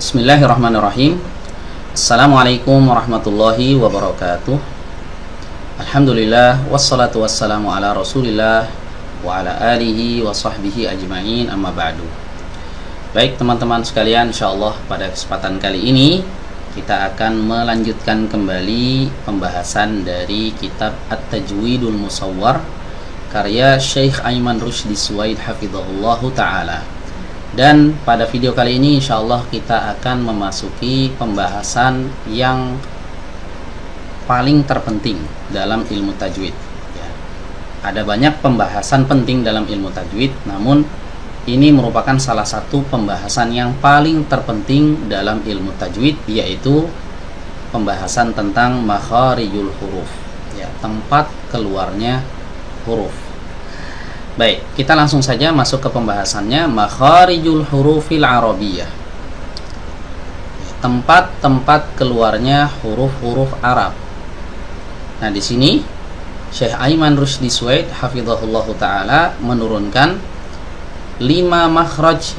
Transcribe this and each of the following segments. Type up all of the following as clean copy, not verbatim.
Bismillahirrahmanirrahim. Assalamualaikum warahmatullahi wabarakatuh. Alhamdulillah wassalatu wassalamu ala Rasulillah wa ala alihi wa sahbihi ajma'in, amma ba'du. Baik teman-teman sekalian, insyaallah pada kesempatan kali ini kita akan melanjutkan kembali pembahasan dari kitab At-Tajwidul Musawwar karya Syekh Aiman Rushdi Suwaid hafizahullahu ta'ala. Dan pada video kali ini insyaallah kita akan memasuki pembahasan yang paling terpenting dalam ilmu tajwid ya. Ada banyak pembahasan penting dalam ilmu tajwid, namun ini merupakan salah satu pembahasan yang paling terpenting dalam ilmu tajwid, yaitu pembahasan tentang makharijul huruf ya, tempat keluarnya huruf. Baik, kita langsung saja masuk ke pembahasannya. Makharijul hurufil arabiyyah, tempat-tempat keluarnya huruf-huruf Arab. Nah, di sini Syekh Aiman Rushdi Suwaid hafizahullahu taala menurunkan 5 makhraj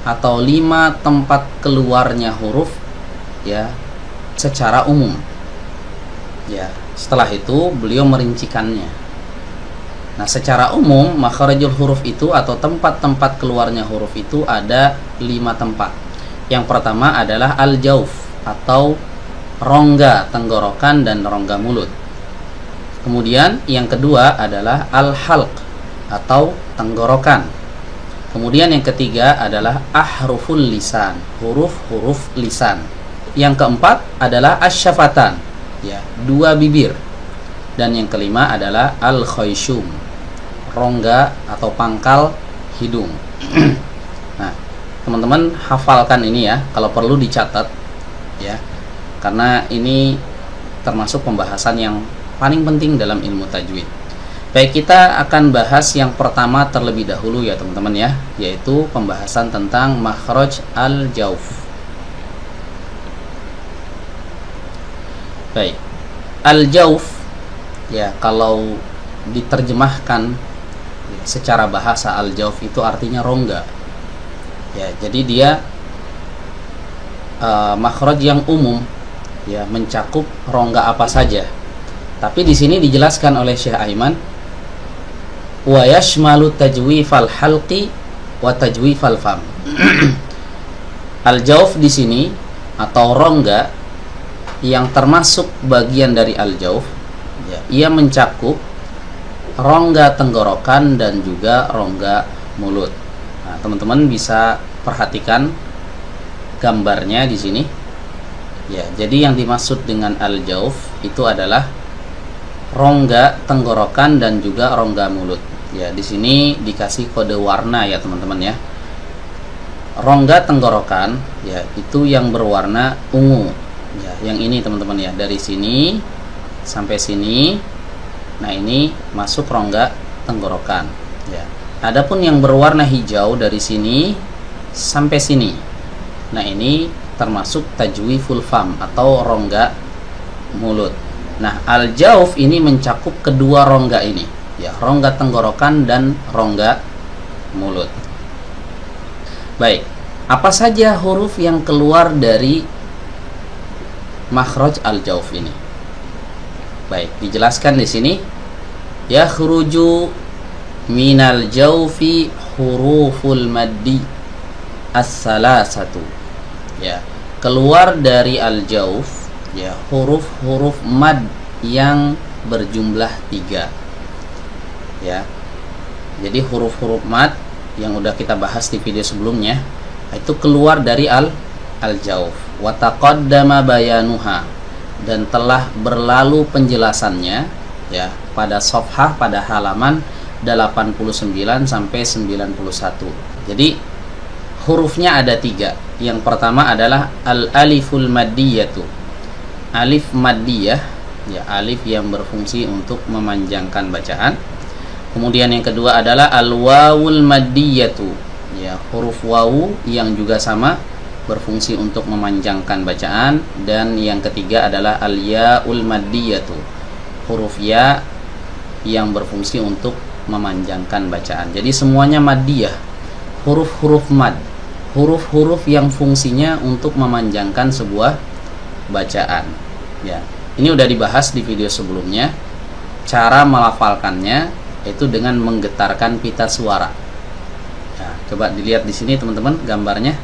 atau 5 tempat keluarnya huruf ya secara umum. Ya, setelah itu beliau merincikannya. Nah, secara umum makharijul huruf itu atau tempat-tempat keluarnya huruf itu ada 5 tempat. Yang pertama adalah al-jauf atau rongga tenggorokan dan rongga mulut. Kemudian yang kedua adalah al-halq atau tenggorokan. Kemudian yang ketiga adalah ahruful lisan, huruf-huruf lisan. Yang keempat adalah asyafatan, ya, 2 bibir. Dan yang kelima adalah al-khayshum, rongga atau pangkal hidung. Nah, teman-teman hafalkan ini ya, kalau perlu dicatat ya, karena ini termasuk pembahasan yang paling penting dalam ilmu tajwid. Baik, kita akan bahas yang pertama terlebih dahulu ya teman-teman ya, yaitu pembahasan tentang makhraj al-jauf. Baik, al-jauf ya, kalau diterjemahkan secara bahasa al-jauf itu artinya rongga. Ya, jadi dia makhraj yang umum ya, mencakup rongga apa saja. Tapi di sini dijelaskan oleh Syekh Aiman wa yashmalu tajwifal halqi wa tajwifal fam. Al-jauf di sini atau rongga yang termasuk bagian dari al-jauf ya, ia mencakup rongga tenggorokan dan juga rongga mulut. Nah, teman-teman bisa perhatikan gambarnya di sini. Ya, jadi yang dimaksud dengan al-jauf itu adalah rongga tenggorokan dan juga rongga mulut. Ya, di sini dikasih kode warna ya teman-teman ya. Rongga tenggorokan ya itu yang berwarna ungu. Ya, yang ini teman-teman ya, dari sini sampai sini. Nah, ini masuk rongga tenggorokan ya. Adapun yang berwarna hijau dari sini sampai sini, nah ini termasuk tajwiful fam atau rongga mulut. Nah, al-jauf ini mencakup kedua rongga ini ya, rongga tenggorokan dan rongga mulut. Baik, apa saja huruf yang keluar dari makhraj al-jauf ini? Baik, dijelaskan di sini, yakhruju minal jaufi huruful maddi as-salasatu. Ya, keluar dari al-jauf ya huruf-huruf mad yang berjumlah 3. Ya. Jadi huruf-huruf mad yang udah kita bahas di video sebelumnya itu keluar dari al-jauf. Wa taqaddama bayanuha, dan telah berlalu penjelasannya ya pada safhah, pada halaman 89 sampai 91. Jadi hurufnya ada 3. Yang pertama adalah al-aliful maddiyatu, alif maddiyah ya, alif yang berfungsi untuk memanjangkan bacaan. Kemudian yang kedua adalah al-wawul maddiyatu ya, huruf wawu yang juga sama berfungsi untuk memanjangkan bacaan. Dan yang ketiga adalah al-ya'ul maddiyatu, huruf ya yang berfungsi untuk memanjangkan bacaan. Jadi semuanya maddiyah, huruf-huruf mad huruf-huruf yang fungsinya untuk memanjangkan sebuah bacaan. Ya, ini udah dibahas di video sebelumnya. Cara melafalkannya itu dengan menggetarkan pita suara. Nah, coba dilihat di sini teman-teman gambarnya.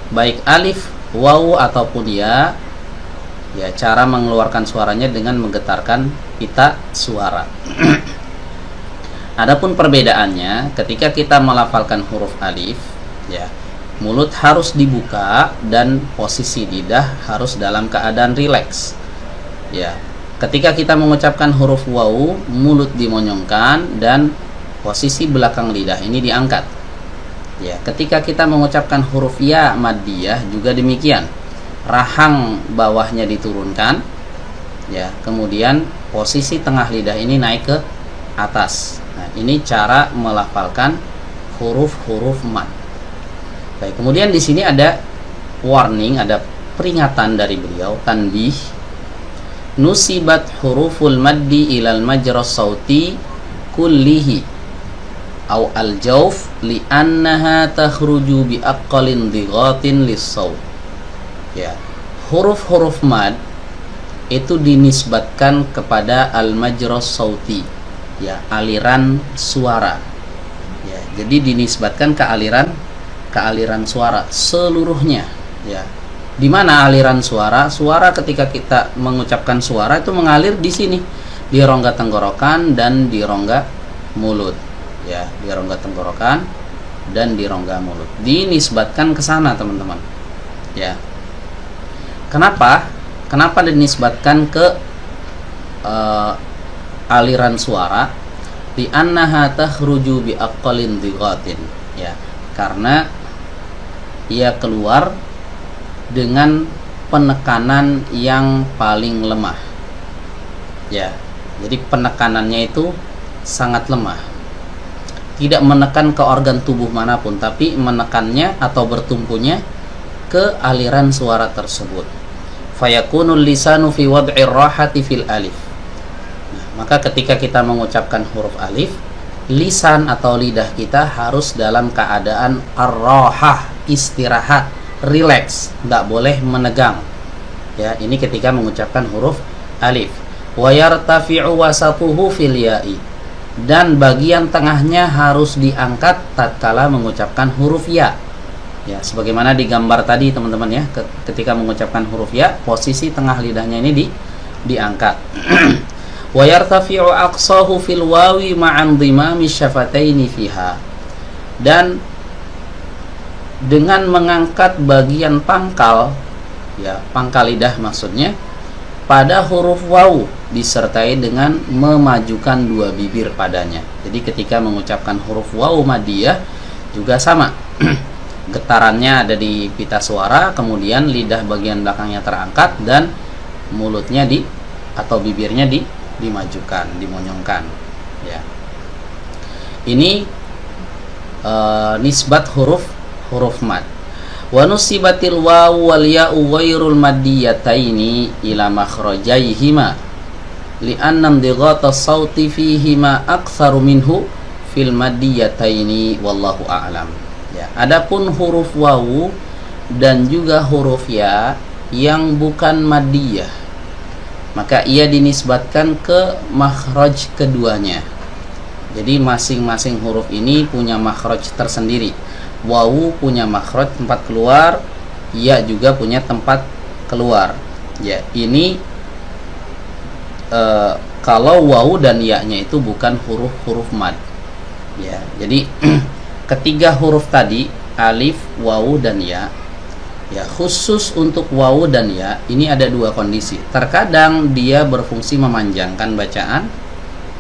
Baik alif, waw ataupun ya, ya cara mengeluarkan suaranya dengan menggetarkan pita suara. Adapun perbedaannya ketika kita melafalkan huruf alif, ya, mulut harus dibuka dan posisi lidah harus dalam keadaan rileks. Ya, ketika kita mengucapkan huruf waw, mulut dimonyongkan dan posisi belakang lidah ini diangkat. Ya, ketika kita mengucapkan huruf ya maddiyah juga demikian. Rahang bawahnya diturunkan. Ya, kemudian posisi tengah lidah ini naik ke atas. Nah, ini cara melafalkan huruf-huruf mad. Baik, kemudian di sini ada warning, ada peringatan dari beliau, tanbih. Nusibat huruful maddi ilal majras sauti kullihi au al-jawf li'annaha takhruju bi aqallin dighatin lis-saut. Ya, huruf-huruf mad itu dinisbatkan kepada al-majras sauti, ya, aliran suara. Ya, jadi dinisbatkan ke aliran suara seluruhnya, ya. Di mana aliran suara? Suara ketika kita mengucapkan suara itu mengalir di sini, di rongga tenggorokan dan di rongga mulut. Ya, di rongga tenggorokan dan di rongga mulut. Dinisbatkan ke sana, teman-teman. Ya. Kenapa? Kenapa dinisbatkan ke aliran suara? Di annaha takhruju bi aqallin dighatin. Ya, karena ia keluar dengan penekanan yang paling lemah. Ya, jadi penekanannya itu sangat lemah. Tidak menekan ke organ tubuh manapun, tapi menekannya atau bertumpunya ke aliran suara tersebut. Fayakunul lisanu fi wad'ir rahati fil alif. Nah, maka ketika kita mengucapkan huruf alif, lisan atau lidah kita harus dalam keadaan ar-rahah, istirahat, rileks, tidak boleh menegang. Ya, ini ketika mengucapkan huruf alif. Wa yartafi'u wasatuhu fil ya'i. Dan bagian tengahnya harus diangkat tatkala mengucapkan huruf ya. Ya, sebagaimana digambar tadi teman-teman ya, ketika mengucapkan huruf ya, posisi tengah lidahnya ini diangkat. Wa yartafi'u aqsahu fil wawi ma'an dhimami syafataini fiha. Dan dengan mengangkat bagian pangkal, ya, pangkal lidah maksudnya, pada huruf waw disertai dengan memajukan dua bibir padanya. Jadi ketika mengucapkan huruf waw madiyah juga sama. Getarannya ada di pita suara, kemudian lidah bagian belakangnya terangkat dan mulutnya atau bibirnya dimajukan, dimonyongkan. Ya. Ini nisbat huruf mad. Wa nusibatil wawu wal ya'u ghairul maddiyataini ila makhrajaihima li'anna indighata as-sauti fihima aktsaru minhu fil maddiyataini wallahu a'lam. Ya, adapun huruf wawu dan juga huruf ya yang bukan maddiyah, maka ia dinisbatkan ke makhraj keduanya. Jadi masing-masing huruf ini punya makhraj tersendiri. Wawu punya makhraj tempat keluar, ya juga punya tempat keluar. Ya, ini kalau wawu dan ya-nya itu bukan huruf-huruf mad. Ya, jadi ketiga huruf tadi, alif, wawu dan ya. Ya, khusus untuk wawu dan ya ini ada dua kondisi. Terkadang dia berfungsi memanjangkan bacaan,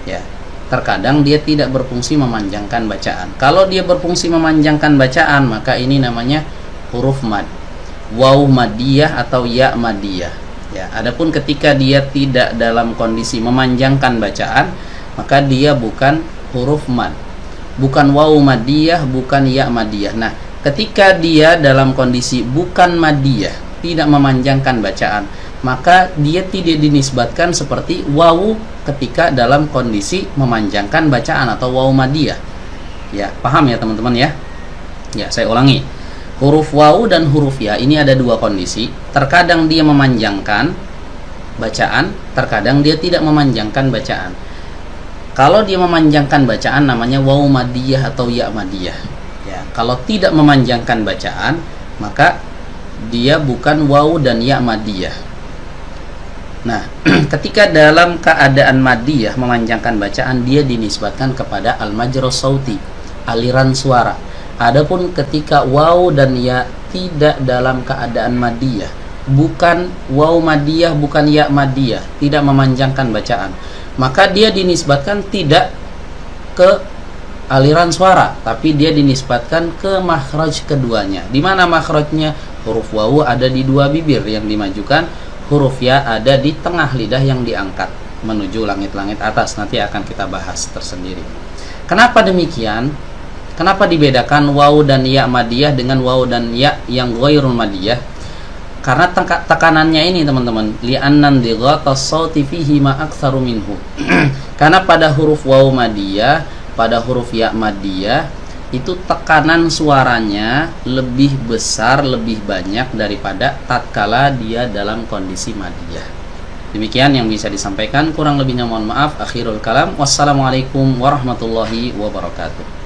ya. Terkadang dia tidak berfungsi memanjangkan bacaan. Kalau dia berfungsi memanjangkan bacaan, maka ini namanya huruf mad, waw madiyah atau ya madiyah. Ya, adapun ketika dia tidak dalam kondisi memanjangkan bacaan, maka dia bukan huruf mad, bukan waw madiyah, bukan ya madiyah. Nah, ketika dia dalam kondisi bukan madiyah, tidak memanjangkan bacaan, maka dia tidak dinisbatkan seperti wawu ketika dalam kondisi memanjangkan bacaan atau wawu madiyah. Ya, paham ya teman-teman ya? Ya, saya ulangi. Huruf wawu dan huruf ya ini ada dua kondisi. Terkadang dia memanjangkan bacaan, terkadang dia tidak memanjangkan bacaan. Kalau dia memanjangkan bacaan namanya wawu madiyah atau ya madiyah. Ya, kalau tidak memanjangkan bacaan maka dia bukan wawu dan ya madiyah. Nah, ketika dalam keadaan madiyah memanjangkan bacaan dia dinisbatkan kepada al-majrus sauti, aliran suara. Adapun ketika wawu dan ya tidak dalam keadaan madiyah, bukan wawu madiyah, bukan ya madiyah, tidak memanjangkan bacaan, maka dia dinisbatkan tidak ke aliran suara, tapi dia dinisbatkan ke makhraj keduanya. Di mana makhrajnya? Huruf wawu ada di dua bibir yang dimajukan, huruf ya ada di tengah lidah yang diangkat menuju langit-langit atas. Nanti akan kita bahas tersendiri. Kenapa demikian? Kenapa dibedakan wawu dan ya madiyah dengan wawu dan ya yang ghairul madiyah? Karena tekanannya ini teman-teman, li'annan dighatas sauti fihi ma aktsaru minhu. Karena pada huruf wawu madiyah, pada huruf ya madiyah itu tekanan suaranya lebih besar, lebih banyak daripada tatkala dia dalam kondisi madiyah. Demikian yang bisa disampaikan, kurang lebihnya mohon maaf. Akhirul kalam, wassalamualaikum warahmatullahi wabarakatuh.